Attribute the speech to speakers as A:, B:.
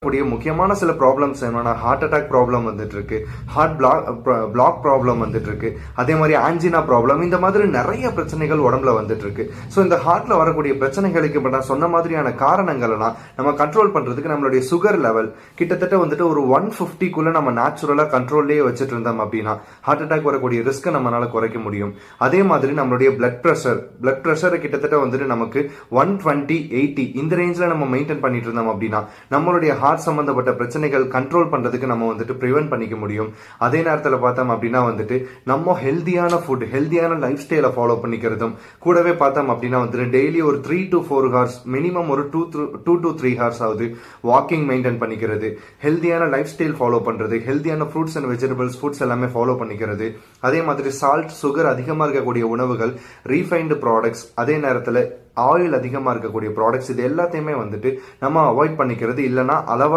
A: கூடிய முக்கியமான சில ப்ராப்ளம்ஸ் என்னன்னா ஹார்ட் அட்டாக் ப்ராப்ளம் வந்துட்டு இருக்கு, ஹார்ட் பிளாக் ப்ராப்ளம் வந்துட்டு இருக்கு, அதே மாதிரி ஆன்ஜினா ப்ராப்ளம், இந்த மாதிரி நிறைய பிரச்சனைகள் உடம்புல வந்துட்டு இருக்கு. ஸோ இந்த ஹார்ட்ல வரக்கூடிய பிரச்சனைகளுக்கு இப்போ நான் சொன்ன மாதிரியான காரணங்கள்லாம் நம்ம கண்ட்ரோல் பண்றதுக்கு நம்மளுடைய சுகர் லெவல் கிட்டத்தட்ட வந்துட்டு ஒரு 150க்குள்ள நம்ம நேச்சுரலா கண்ட்ரோல்லேயே வச்சுட்டு இருந்தோம் அப்படின்னா ஹார்ட் அட்டாக் வரக்கூடிய ரிஸ்க்கை நம்மளால குறைக்க முடியும். அதே மாதிரி நம்மளுடைய பிளட் ப்ரெஷர் கிட்டத்தட்ட வந்துட்டு நமக்கு 120/80 இந்த ரேஞ்சில் நம்ம மெயின்டைன் பண்ணிட்டு இருந்தோம் அப்படின்னா நம்மளுடைய ஹார்ட் சம்பந்தப்பட்ட பிரச்சனைகள் கண்ட்ரோல் பண்றதுக்கு நம்ம வந்துட்டு ப்ரிவென்ட் பண்ணிக்க முடியும். அதே நேரத்தில் பார்த்தோம் அப்படின்னா வந்துட்டு நம்ம ஹெல்தியான ஃபுட், ஹெல்தியான லைஃப் ஸ்டைலை ஃபாலோ பண்ணிக்கிறதும் கூடவே பார்த்தோம் அப்படின்னா வந்துட்டு டெய்லி ஒரு 3 to 4 hours மினிமம் ஒரு 2 to 3 hours ஆகுது வாக்கிங் மெயின்டைன் பண்ணிக்கிறது, ஹெல்தியான லைஃப் ஸ்டைல் ஃபாலோ பண்றது, ஹெல்தியான ஃப்ரூட்ஸ் அண்ட் வெஜிடபிள்ஸ் ஃபுட்ஸ் எல்லாமே ஃபாலோ பண்ணிக்கிறது. அதே மாதிரி சால்ட் சுகர் அதிகமாக இருக்கக்கூடிய உணவுகள், ரீஃபைன்டு ப்ராடக்ட்ஸ், அதே நேரத்தில் ஆயில் அதிகமாக இருக்கக்கூடிய ப்ராடக்ட்ஸ், இது எல்லாத்தையுமே வந்துட்டு நம்ம அவாய்ட் பண்ணிக்கிறது, இல்லைன்னா அளவா